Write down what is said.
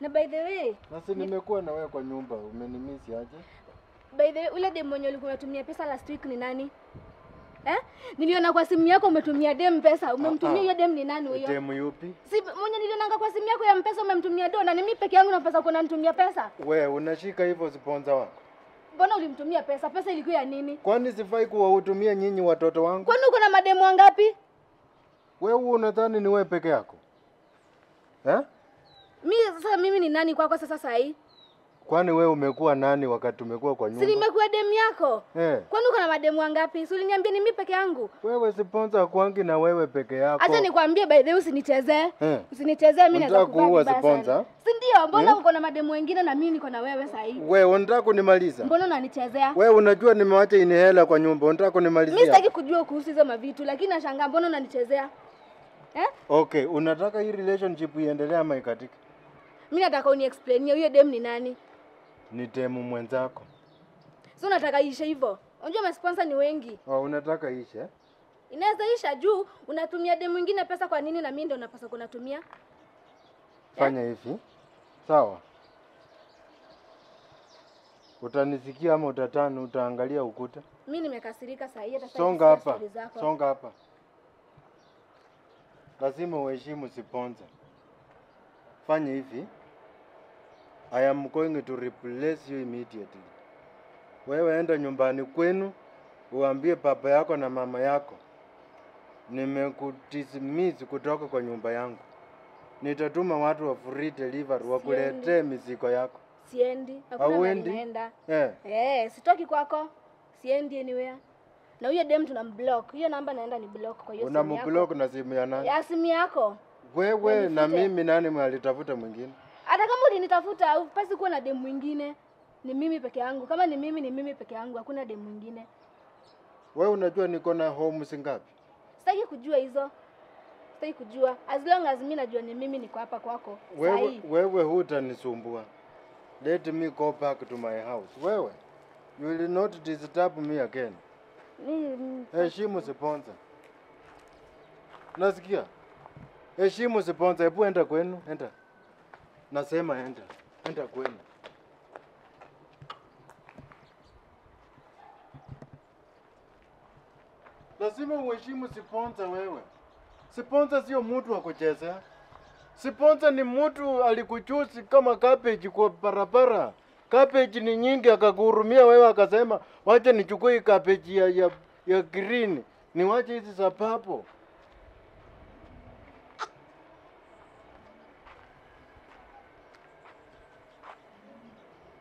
Na by the way, sasa nimekuwa na wewe kwa nyumba, umenimisi aje? By the way, ule dem mwenye ulikuwa unatumia pesa last week ni nani? Niliona kwa simu yako umetumia dem pesa. Umemtumia hiyo dem ni nani huyo? Dem yupi? Si mwenye nilionanga kwa simu yako ya mpesa umemtumia do na mimi peke yangu na pesa kuna nitumia pesa. Wewe unashika hivyo sponsor wako. Mbona ulimtumia pesa? Pesa ilikuwa ya nini? Kwani sifai kuwahutumia nyinyi watoto wangu? Kwani uko na mademu wangapi? Wewe unadhani ni wewe peke yako? Mimi ni nani kwako sasa hii? Kwani wewe umekuwa nani wakati umekuwa kwa nyumba? Si nimekuwa demu yako? Kwani uko na mademu wangapi? Si uliniambia ni mimi peke yangu? Wewe sponsor kwangi na wewe peke yako. Acha nikwambie by the way usinichezee. Usinichezee mimi nataka kuwa sponsor. Si ndio? Mbona uko na mademu wengine na mimi niko na wewe sasa hivi? Wewe unataka kunimaliza? Mbona unanichezea? Wewe unajua nimeacha inihela kwa nyumba, unataka kunimalizia? Mimi sitaki kujua kuhusu hizo mavitu lakini nashangaa mbona unanichezea? Okay, unataka hii relationship iendelee ama ikatike? Mimi nataka uni-explainie huyo dem ni nani? Ni demu mwenzako. So unataka ishe hivyo? Unajua masponsor ni wengi. Unataka ishe? Inaweza isha juu unatumia demu mwingine pesa kwa nini na mimi ndio napaswa kunatumia? Fanya hivi. Sawa. Utanisikia ama utaangalia ukuta? Mimi nimekasirika sasa hata sasa. Songa hapa. Songa hapa. Lazima uheshimu sponsor. Fanya hivi. I am going to replace you immediately. Wewe enda nyumbani kwenu, uambie baba yako na mama yako nimekudismiss kutoka kwa nyumba yangu. Nitatuma watu wa free delivery wakuletee mizigo yako. Siendi. Hakuna naenda. Sitoki kwako. Siendi anywhere. Na huyo dem tunamblock. Hiyo namba naenda ni block kwa hiyo simu yako. Unamblock na simu ya nani? Ya simu yako. Wewe na mimi nani mwalitafuta mwingine? Hata kama ulinitafuta upasi kuwa na demu mwingine. Ni mimi peke yangu. Kama ni mimi peke yangu. Hakuna demu mwingine. Wewe unajua niko na home singapi? Sitaki kujua hizo. Sitaki kujua. As long as mimi najua ni mimi niko hapa kwako. Wewe hutanisumbua. Let me go back to my house. Wewe, you will not disturb me again. Heshimu sponsor. Nasikia? Heshimu sponsor. Hebu enda kwenu, enda. Nasema enda. Enda kwenu. Lazima uheshimu sponsor wewe. Sponsor sio mtu wa kuchezea. Sponsor ni mtu alikuchusi kama cabbage kwa barabara. Cabbage ni nyingi akakuhurumia wewe akasema wacha nichukue cabbage ya green. Niwache hizi za purple.